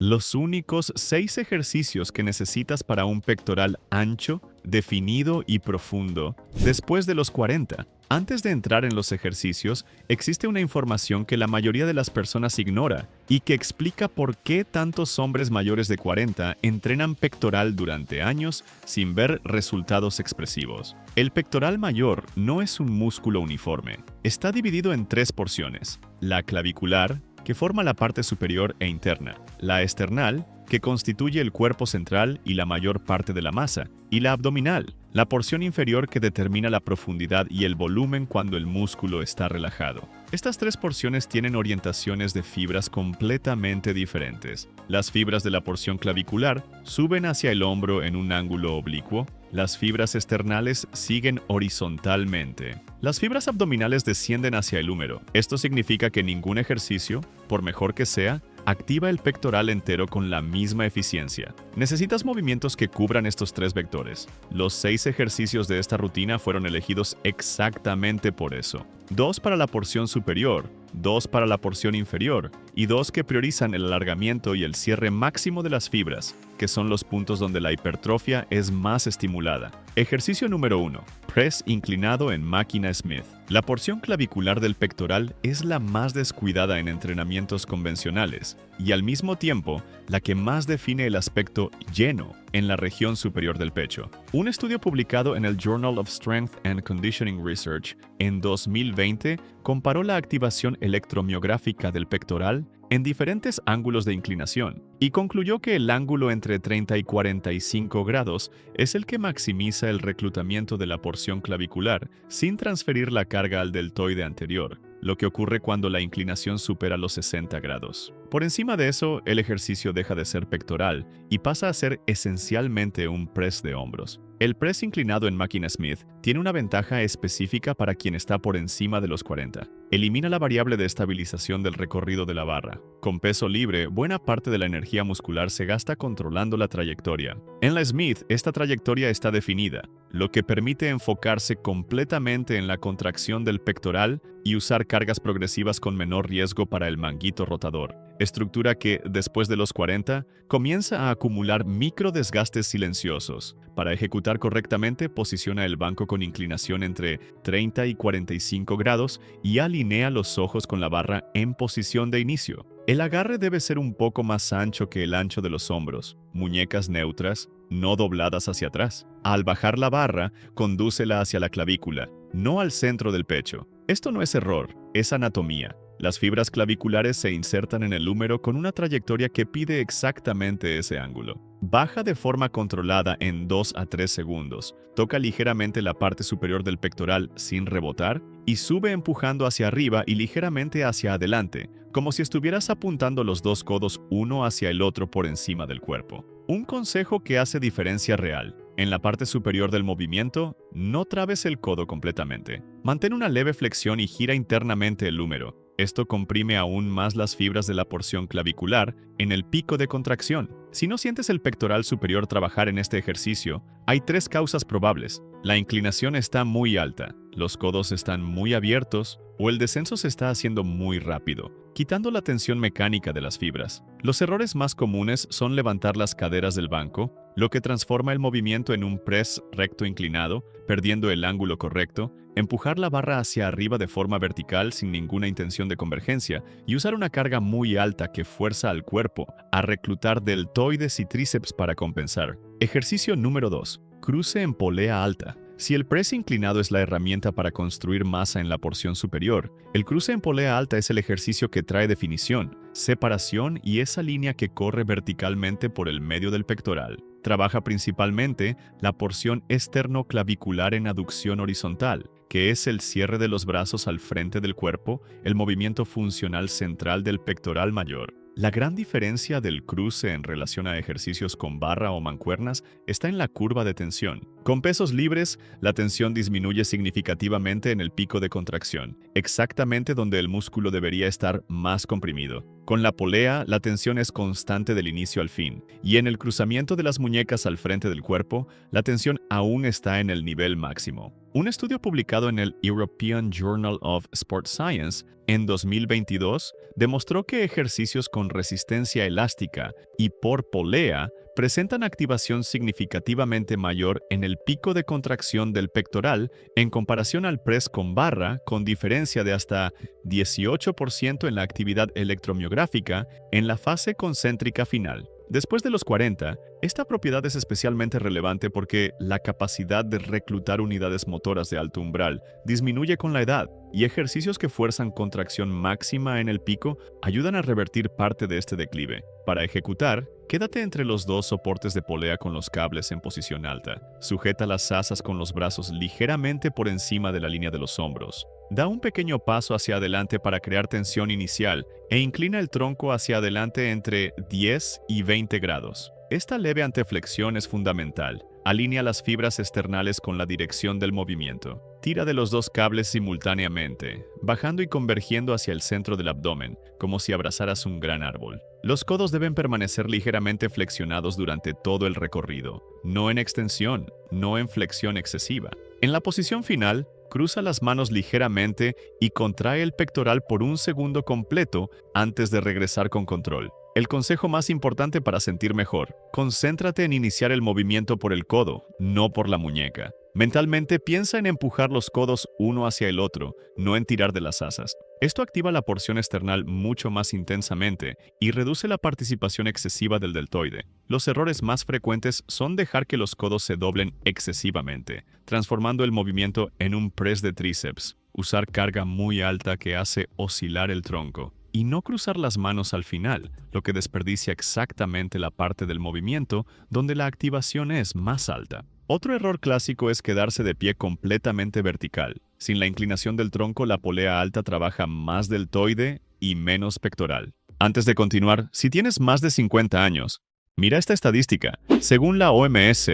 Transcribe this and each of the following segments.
los únicos 6 ejercicios que necesitas para un pectoral ancho, definido y profundo después de los 40. Antes de entrar en los ejercicios, existe una información que la mayoría de las personas ignora y que explica por qué tantos hombres mayores de 40 entrenan pectoral durante años sin ver resultados expresivos. El pectoral mayor no es un músculo uniforme. Está dividido en 3 porciones: la clavicular, que forma la parte superior e interna; la esternal, que constituye el cuerpo central y la mayor parte de la masa; y la abdominal, la porción inferior que determina la profundidad y el volumen cuando el músculo está relajado. Estas 3 porciones tienen orientaciones de fibras completamente diferentes. Las fibras de la porción clavicular suben hacia el hombro en un ángulo oblicuo. Las fibras esternales siguen horizontalmente. Las fibras abdominales descienden hacia el húmero. Esto significa que ningún ejercicio, por mejor que sea, activa el pectoral entero con la misma eficiencia. Necesitas movimientos que cubran estos 3 vectores. Los 6 ejercicios de esta rutina fueron elegidos exactamente por eso: 2 para la porción superior, 2 para la porción inferior y 2 que priorizan el alargamiento y el cierre máximo de las fibras, que son los puntos donde la hipertrofia es más estimulada. Ejercicio número 1. Press inclinado en máquina Smith. La porción clavicular del pectoral es la más descuidada en entrenamientos convencionales y al mismo tiempo la que más define el aspecto lleno en la región superior del pecho. Un estudio publicado en el Journal of Strength and Conditioning Research en 2020 comparó la activación electromiográfica del pectoral en diferentes ángulos de inclinación y concluyó que el ángulo entre 30 y 45 grados es el que maximiza el reclutamiento de la porción clavicular sin transferir la carga al deltoide anterior, lo que ocurre cuando la inclinación supera los 60 grados. Por encima de eso, el ejercicio deja de ser pectoral y pasa a ser esencialmente un press de hombros. El press inclinado en máquina Smith tiene una ventaja específica para quien está por encima de los 40. Elimina la variable de estabilización del recorrido de la barra. Con peso libre, buena parte de la energía muscular se gasta controlando la trayectoria. En la Smith, esta trayectoria está definida, lo que permite enfocarse completamente en la contracción del pectoral y usar cargas progresivas con menor riesgo para el manguito rotador. Estructura que, después de los 40, comienza a acumular microdesgastes silenciosos. Para ejecutar correctamente, posiciona el banco con inclinación entre 30 y 45 grados y alinea los ojos con la barra en posición de inicio. El agarre debe ser un poco más ancho que el ancho de los hombros, muñecas neutras, no dobladas hacia atrás. Al bajar la barra, condúcela hacia la clavícula, no al centro del pecho. Esto no es error, es anatomía. Las fibras claviculares se insertan en el húmero con una trayectoria que pide exactamente ese ángulo. Baja de forma controlada en 2 a 3 segundos, toca ligeramente la parte superior del pectoral sin rebotar y sube empujando hacia arriba y ligeramente hacia adelante, como si estuvieras apuntando los 2 codos uno hacia el otro por encima del cuerpo. Un consejo que hace diferencia real: en la parte superior del movimiento, no trabes el codo completamente. Mantén una leve flexión y gira internamente el húmero. Esto comprime aún más las fibras de la porción clavicular en el pico de contracción. Si no sientes el pectoral superior trabajar en este ejercicio, hay 3 causas probables. La inclinación está muy alta, los codos están muy abiertos o el descenso se está haciendo muy rápido, quitando la tensión mecánica de las fibras. Los errores más comunes son levantar las caderas del banco, lo que transforma el movimiento en un press recto inclinado, perdiendo el ángulo correcto, empujar la barra hacia arriba de forma vertical sin ninguna intención de convergencia y usar una carga muy alta que fuerza al cuerpo a reclutar deltoides y tríceps para compensar. Ejercicio número 2. Cruce en polea alta. Si el press inclinado es la herramienta para construir masa en la porción superior, el cruce en polea alta es el ejercicio que trae definición, separación y esa línea que corre verticalmente por el medio del pectoral. Trabaja principalmente la porción esternoclavicular en aducción horizontal, que es el cierre de los brazos al frente del cuerpo, el movimiento funcional central del pectoral mayor. La gran diferencia del cruce en relación a ejercicios con barra o mancuernas está en la curva de tensión. Con pesos libres, la tensión disminuye significativamente en el pico de contracción, exactamente donde el músculo debería estar más comprimido. Con la polea, la tensión es constante del inicio al fin, y en el cruzamiento de las muñecas al frente del cuerpo, la tensión aún está en el nivel máximo. Un estudio publicado en el European Journal of Sport Science en 2022 demostró que ejercicios con resistencia elástica y por polea presentan activación significativamente mayor en el pico de contracción del pectoral en comparación al press con barra, con diferencia de hasta 18% en la actividad electromiográfica en la fase concéntrica final. Después de los 40, esta propiedad es especialmente relevante porque la capacidad de reclutar unidades motoras de alto umbral disminuye con la edad, y ejercicios que fuerzan contracción máxima en el pico ayudan a revertir parte de este declive. Para ejecutar, quédate entre los dos soportes de polea con los cables en posición alta. Sujeta las asas con los brazos ligeramente por encima de la línea de los hombros. Da un pequeño paso hacia adelante para crear tensión inicial e inclina el tronco hacia adelante entre 10 y 20 grados. Esta leve anteflexión es fundamental. Alinea las fibras esternales con la dirección del movimiento. Tira de los dos cables simultáneamente, bajando y convergiendo hacia el centro del abdomen, como si abrazaras un gran árbol. Los codos deben permanecer ligeramente flexionados durante todo el recorrido, no en extensión, no en flexión excesiva. En la posición final, cruza las manos ligeramente y contrae el pectoral por un segundo completo antes de regresar con control. El consejo más importante para sentir mejor: concéntrate en iniciar el movimiento por el codo, no por la muñeca. Mentalmente piensa en empujar los codos uno hacia el otro, no en tirar de las asas. Esto activa la porción esternal mucho más intensamente y reduce la participación excesiva del deltoide. Los errores más frecuentes son dejar que los codos se doblen excesivamente, transformando el movimiento en un press de tríceps, usar carga muy alta que hace oscilar el tronco, y no cruzar las manos al final, lo que desperdicia exactamente la parte del movimiento donde la activación es más alta. Otro error clásico es quedarse de pie completamente vertical. Sin la inclinación del tronco, la polea alta trabaja más deltoide y menos pectoral. Antes de continuar, si tienes más de 50 años, mira esta estadística. Según la OMS,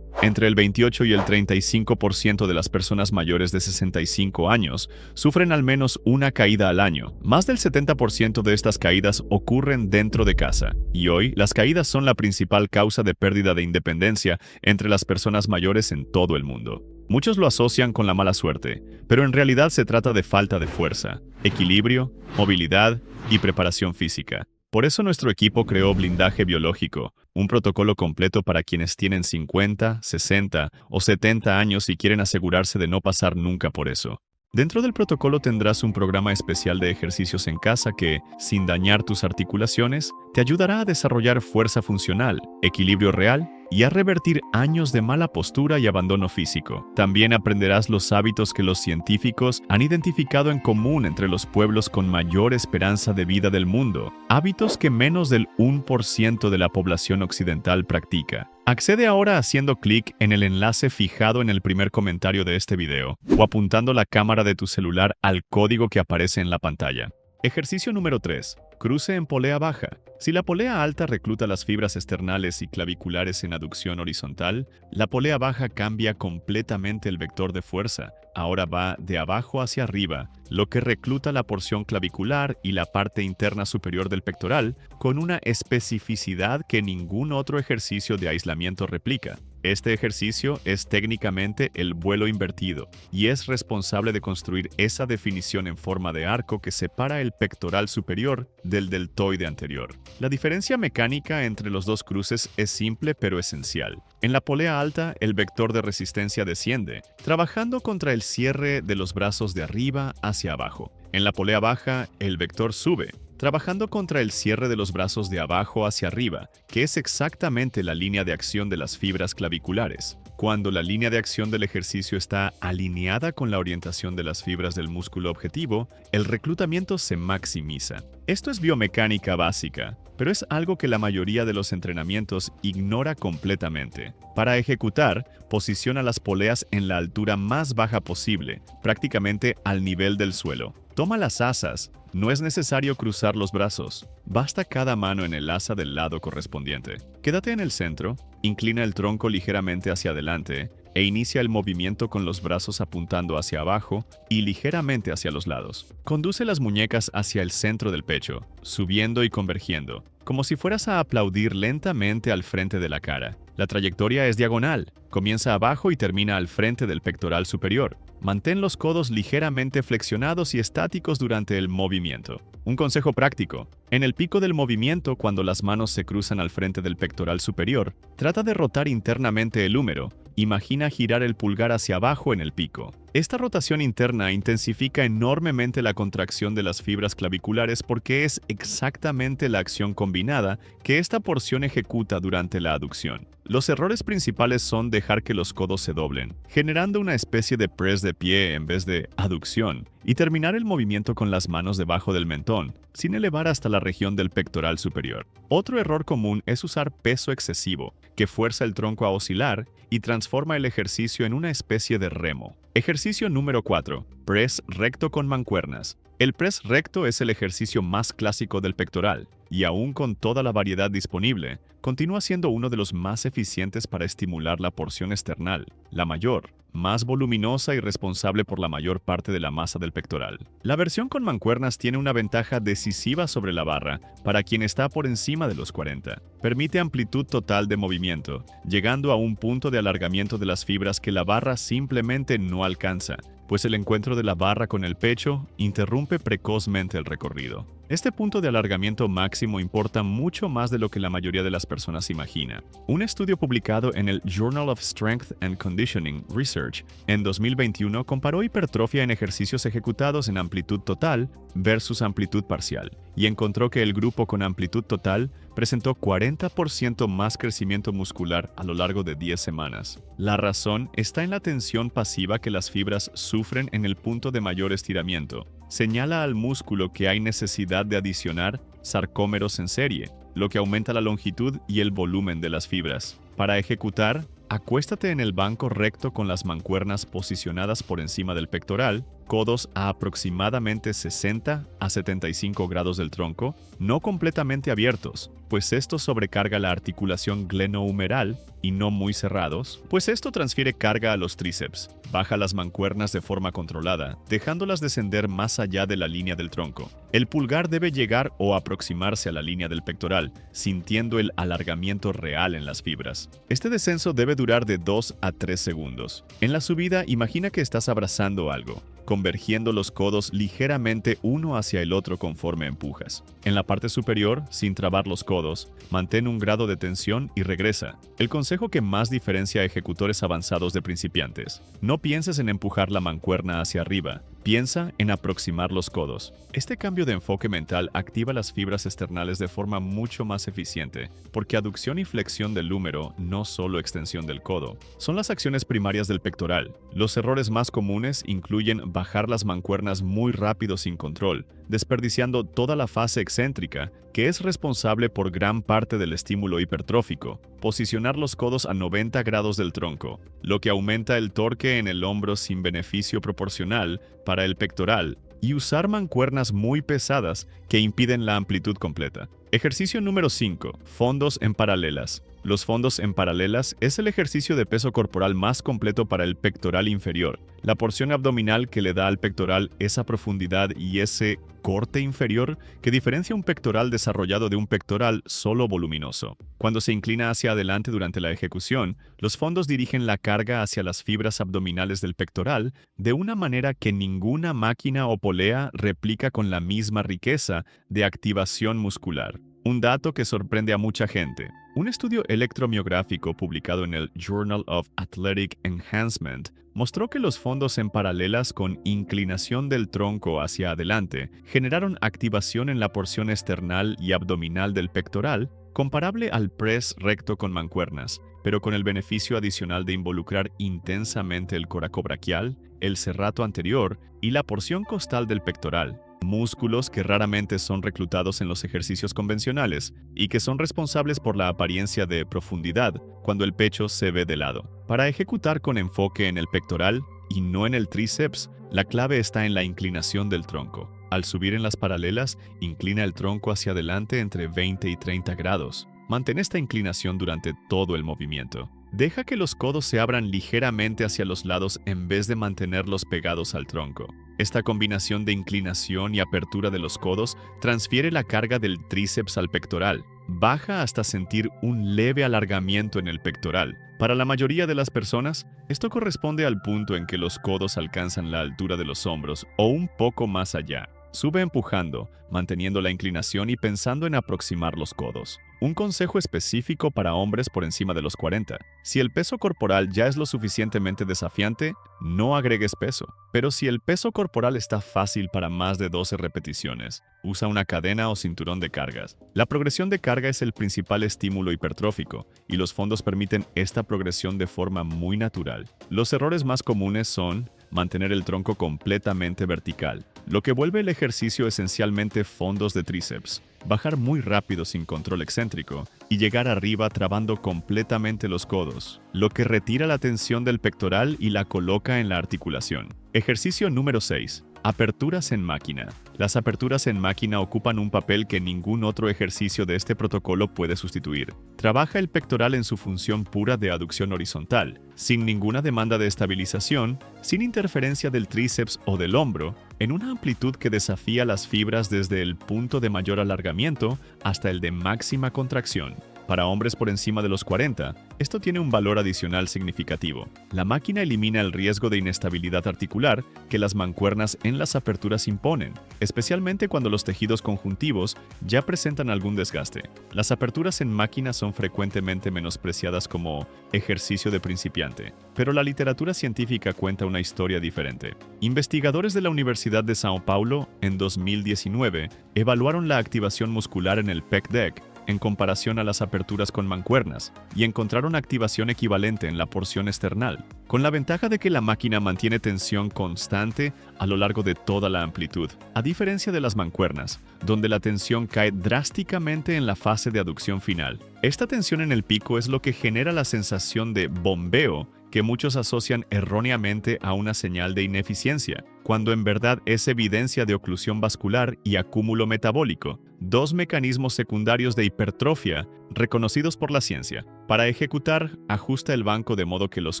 entre el 28 y el 35% de las personas mayores de 65 años sufren al menos una caída al año. Más del 70% de estas caídas ocurren dentro de casa. Y hoy, las caídas son la principal causa de pérdida de independencia entre las personas mayores en todo el mundo. Muchos lo asocian con la mala suerte, pero en realidad se trata de falta de fuerza, equilibrio, movilidad y preparación física. Por eso nuestro equipo creó Blindaje Biológico, un protocolo completo para quienes tienen 50, 60 o 70 años y quieren asegurarse de no pasar nunca por eso. Dentro del protocolo tendrás un programa especial de ejercicios en casa que, sin dañar tus articulaciones, te ayudará a desarrollar fuerza funcional, equilibrio real y a revertir años de mala postura y abandono físico. También aprenderás los hábitos que los científicos han identificado en común entre los pueblos con mayor esperanza de vida del mundo, hábitos que menos del 1% de la población occidental practica. Accede ahora haciendo clic en el enlace fijado en el primer comentario de este video o apuntando la cámara de tu celular al código que aparece en la pantalla. Ejercicio número 3. Cruce en polea baja. Si la polea alta recluta las fibras esternales y claviculares en aducción horizontal, la polea baja cambia completamente el vector de fuerza. Ahora va de abajo hacia arriba, lo que recluta la porción clavicular y la parte interna superior del pectoral con una especificidad que ningún otro ejercicio de aislamiento replica. Este ejercicio es técnicamente el vuelo invertido y es responsable de construir esa definición en forma de arco que separa el pectoral superior del deltoide anterior. La diferencia mecánica entre los dos cruces es simple pero esencial. En la polea alta, el vector de resistencia desciende, trabajando contra el cierre de los brazos de arriba hacia abajo. En la polea baja, el vector sube, trabajando contra el cierre de los brazos de abajo hacia arriba, que es exactamente la línea de acción de las fibras claviculares. Cuando la línea de acción del ejercicio está alineada con la orientación de las fibras del músculo objetivo, el reclutamiento se maximiza. Esto es biomecánica básica, pero es algo que la mayoría de los entrenamientos ignora completamente. Para ejecutar, posiciona las poleas en la altura más baja posible, prácticamente al nivel del suelo. Toma las asas. No es necesario cruzar los brazos. Basta cada mano en el asa del lado correspondiente. Quédate en el centro, inclina el tronco ligeramente hacia adelante e inicia el movimiento con los brazos apuntando hacia abajo y ligeramente hacia los lados. Conduce las muñecas hacia el centro del pecho, subiendo y convergiendo, como si fueras a aplaudir lentamente al frente de la cara. La trayectoria es diagonal, comienza abajo y termina al frente del pectoral superior. Mantén los codos ligeramente flexionados y estáticos durante el movimiento. Un consejo práctico: en el pico del movimiento, cuando las manos se cruzan al frente del pectoral superior, trata de rotar internamente el húmero. Imagina girar el pulgar hacia abajo en el pico. Esta rotación interna intensifica enormemente la contracción de las fibras claviculares porque es exactamente la acción combinada que esta porción ejecuta durante la aducción. Los errores principales son dejar que los codos se doblen, generando una especie de press de pie en vez de aducción, y terminar el movimiento con las manos debajo del mentón, sin elevar hasta la región del pectoral superior. Otro error común es usar peso excesivo, que fuerza el tronco a oscilar y transforma el ejercicio en una especie de remo. Ejercicio número 4. Press recto con mancuernas. El press recto es el ejercicio más clásico del pectoral, y aún con toda la variedad disponible, continúa siendo uno de los más eficientes para estimular la porción esternal, la mayor, más voluminosa y responsable por la mayor parte de la masa del pectoral. La versión con mancuernas tiene una ventaja decisiva sobre la barra para quien está por encima de los 40. Permite amplitud total de movimiento, llegando a un punto de alargamiento de las fibras que la barra simplemente no alcanza, pues el encuentro de la barra con el pecho interrumpe precozmente el recorrido. Este punto de alargamiento máximo importa mucho más de lo que la mayoría de las personas imagina. Un estudio publicado en el Journal of Strength and Conditioning Research en 2021 comparó hipertrofia en ejercicios ejecutados en amplitud total versus amplitud parcial, y encontró que el grupo con amplitud total presentó 40% más crecimiento muscular a lo largo de 10 semanas. La razón está en la tensión pasiva que las fibras sufren en el punto de mayor estiramiento. Señala al músculo que hay necesidad de adicionar sarcómeros en serie, lo que aumenta la longitud y el volumen de las fibras. Para ejecutar, acuéstate en el banco recto con las mancuernas posicionadas por encima del pectoral, codos a aproximadamente 60 a 75 grados del tronco, no completamente abiertos, pues esto sobrecarga la articulación glenohumeral, y no muy cerrados, pues esto transfiere carga a los tríceps. Baja las mancuernas de forma controlada, dejándolas descender más allá de la línea del tronco. El pulgar debe llegar o aproximarse a la línea del pectoral, sintiendo el alargamiento real en las fibras. Este descenso debe durar de 2 a 3 segundos. En la subida, imagina que estás abrazando algo, convergiendo los codos ligeramente uno hacia el otro conforme empujas. En la parte superior, sin trabar los codos, mantén un grado de tensión y regresa. El consejo que más diferencia a ejecutores avanzados de principiantes: no pienses en empujar la mancuerna hacia arriba, piensa en aproximar los codos. Este cambio de enfoque mental activa las fibras esternales de forma mucho más eficiente, porque aducción y flexión del húmero, no solo extensión del codo, son las acciones primarias del pectoral. Los errores más comunes incluyen bajar las mancuernas muy rápido sin control, desperdiciando toda la fase excéntrica, que es responsable por gran parte del estímulo hipertrófico, posicionar los codos a 90 grados del tronco, lo que aumenta el torque en el hombro sin beneficio proporcional para el pectoral, y usar mancuernas muy pesadas que impiden la amplitud completa. Ejercicio número 5. Fondos en paralelas. Los fondos en paralelas es el ejercicio de peso corporal más completo para el pectoral inferior, la porción abdominal que le da al pectoral esa profundidad y ese corte inferior que diferencia un pectoral desarrollado de un pectoral solo voluminoso. Cuando se inclina hacia adelante durante la ejecución, los fondos dirigen la carga hacia las fibras abdominales del pectoral de una manera que ninguna máquina o polea replica con la misma riqueza de activación muscular. Un dato que sorprende a mucha gente. Un estudio electromiográfico publicado en el Journal of Athletic Enhancement mostró que los fondos en paralelas con inclinación del tronco hacia adelante generaron activación en la porción esternal y abdominal del pectoral comparable al press recto con mancuernas, pero con el beneficio adicional de involucrar intensamente el coracobraquial, el serrato anterior y la porción costal del pectoral. Músculos que raramente son reclutados en los ejercicios convencionales y que son responsables por la apariencia de profundidad cuando el pecho se ve de lado. Para ejecutar con enfoque en el pectoral y no en el tríceps, la clave está en la inclinación del tronco. Al subir en las paralelas, inclina el tronco hacia adelante entre 20 y 30 grados. Mantén esta inclinación durante todo el movimiento. Deja que los codos se abran ligeramente hacia los lados en vez de mantenerlos pegados al tronco. Esta combinación de inclinación y apertura de los codos transfiere la carga del tríceps al pectoral. Baja hasta sentir un leve alargamiento en el pectoral. Para la mayoría de las personas, esto corresponde al punto en que los codos alcanzan la altura de los hombros o un poco más allá. Sube empujando, manteniendo la inclinación y pensando en aproximar los codos. Un consejo específico para hombres por encima de los 40. Si el peso corporal ya es lo suficientemente desafiante, no agregues peso. Pero si el peso corporal está fácil para más de 12 repeticiones, usa una cadena o cinturón de cargas. La progresión de carga es el principal estímulo hipertrófico, y los fondos permiten esta progresión de forma muy natural. Los errores más comunes son mantener el tronco completamente vertical, lo que vuelve el ejercicio esencialmente fondos de tríceps, bajar muy rápido sin control excéntrico y llegar arriba trabando completamente los codos, lo que retira la tensión del pectoral y la coloca en la articulación. Ejercicio número 6. Aperturas en máquina. Las aperturas en máquina ocupan un papel que ningún otro ejercicio de este protocolo puede sustituir. Trabaja el pectoral en su función pura de aducción horizontal, sin ninguna demanda de estabilización, sin interferencia del tríceps o del hombro, en una amplitud que desafía las fibras desde el punto de mayor alargamiento hasta el de máxima contracción. Para hombres por encima de los 40, esto tiene un valor adicional significativo. La máquina elimina el riesgo de inestabilidad articular que las mancuernas en las aperturas imponen, especialmente cuando los tejidos conjuntivos ya presentan algún desgaste. Las aperturas en máquina son frecuentemente menospreciadas como ejercicio de principiante, pero la literatura científica cuenta una historia diferente. Investigadores de la Universidad de São Paulo, en 2019, evaluaron la activación muscular en el pec deck en comparación a las aperturas con mancuernas, y encontraron activación equivalente en la porción esternal, con la ventaja de que la máquina mantiene tensión constante a lo largo de toda la amplitud, a diferencia de las mancuernas, donde la tensión cae drásticamente en la fase de aducción final. Esta tensión en el pico es lo que genera la sensación de bombeo que muchos asocian erróneamente a una señal de ineficiencia, cuando en verdad es evidencia de oclusión vascular y acúmulo metabólico, dos mecanismos secundarios de hipertrofia reconocidos por la ciencia. Para ejecutar, ajusta el banco de modo que los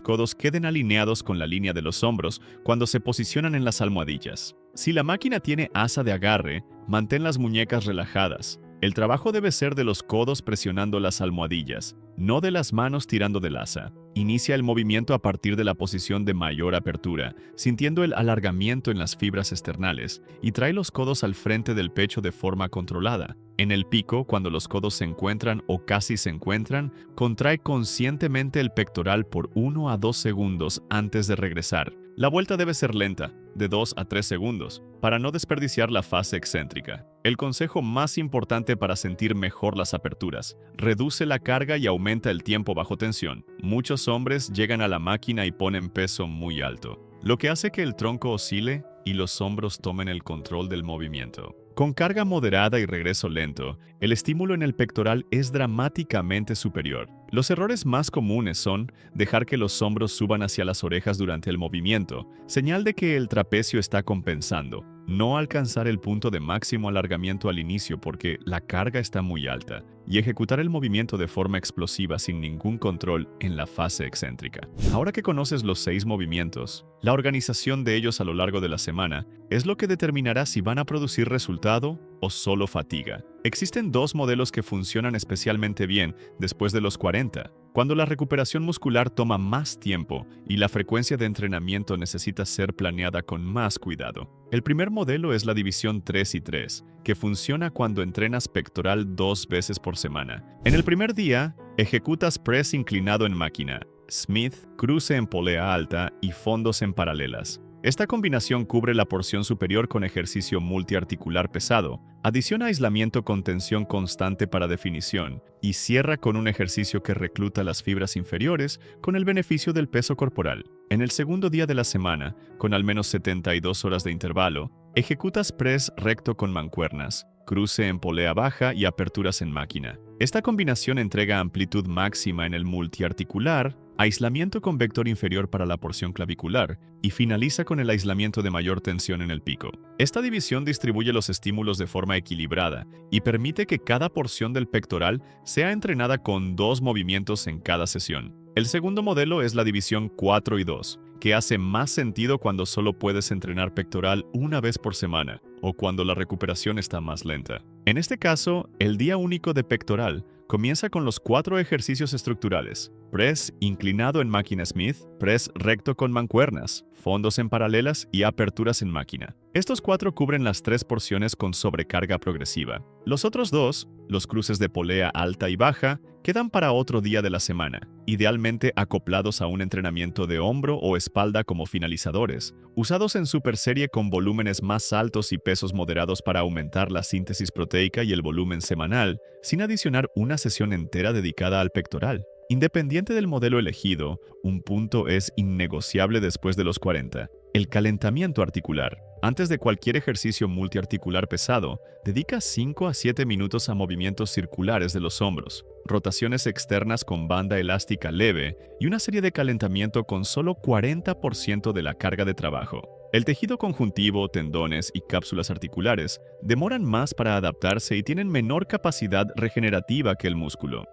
codos queden alineados con la línea de los hombros cuando se posicionan en las almohadillas. Si la máquina tiene asa de agarre, mantén las muñecas relajadas. El trabajo debe ser de los codos presionando las almohadillas, no de las manos tirando del asa. Inicia el movimiento a partir de la posición de mayor apertura, sintiendo el alargamiento en las fibras esternales, y trae los codos al frente del pecho de forma controlada. En el pico, cuando los codos se encuentran o casi se encuentran, contrae conscientemente el pectoral por 1 a 2 segundos antes de regresar. La vuelta debe ser lenta, de 2 a 3 segundos, para no desperdiciar la fase excéntrica. El consejo más importante para sentir mejor las aperturas: reduce la carga y aumenta el tiempo bajo tensión. Muchos hombres llegan a la máquina y ponen peso muy alto, lo que hace que el tronco oscile y los hombros tomen el control del movimiento. Con carga moderada y regreso lento, el estímulo en el pectoral es dramáticamente superior. Los errores más comunes son dejar que los hombros suban hacia las orejas durante el movimiento, señal de que el trapecio está compensando. No alcanzar el punto de máximo alargamiento al inicio porque la carga está muy alta, y ejecutar el movimiento de forma explosiva sin ningún control en la fase excéntrica. Ahora que conoces los 6 movimientos, la organización de ellos a lo largo de la semana es lo que determinará si van a producir resultado o solo fatiga. Existen 2 modelos que funcionan especialmente bien después de los 40, cuando la recuperación muscular toma más tiempo y la frecuencia de entrenamiento necesita ser planeada con más cuidado. El primer modelo es la división 3 y 3, que funciona cuando entrenas pectoral 2 veces por semana. En el primer día, ejecutas press inclinado en máquina, Smith, cruce en polea alta y fondos en paralelas. Esta combinación cubre la porción superior con ejercicio multiarticular pesado, adiciona aislamiento con tensión constante para definición y cierra con un ejercicio que recluta las fibras inferiores con el beneficio del peso corporal. En el segundo día de la semana, con al menos 72 horas de intervalo, ejecutas press recto con mancuernas, cruce en polea baja y aperturas en máquina. Esta combinación entrega amplitud máxima en el multiarticular, aislamiento con vector inferior para la porción clavicular y finaliza con el aislamiento de mayor tensión en el pico. Esta división distribuye los estímulos de forma equilibrada y permite que cada porción del pectoral sea entrenada con 2 movimientos en cada sesión. El segundo modelo es la división 4 y 2, que hace más sentido cuando solo puedes entrenar pectoral una vez por semana o cuando la recuperación está más lenta. En este caso, el día único de pectoral comienza con los 4 ejercicios estructurales: press inclinado en máquina Smith, press recto con mancuernas, fondos en paralelas y aperturas en máquina. Estos 4 cubren las 3 porciones con sobrecarga progresiva. Los otros 2, los cruces de polea alta y baja, quedan para otro día de la semana, idealmente acoplados a un entrenamiento de hombro o espalda como finalizadores, usados en superserie con volúmenes más altos y pesos moderados para aumentar la síntesis proteica y el volumen semanal, sin adicionar una sesión entera dedicada al pectoral. Independiente del modelo elegido, un punto es innegociable después de los 40: el calentamiento articular. Antes de cualquier ejercicio multiarticular pesado, dedica 5 a 7 minutos a movimientos circulares de los hombros, rotaciones externas con banda elástica leve y una serie de calentamiento con solo 40% de la carga de trabajo. El tejido conjuntivo, tendones y cápsulas articulares demoran más para adaptarse y tienen menor capacidad regenerativa que el músculo.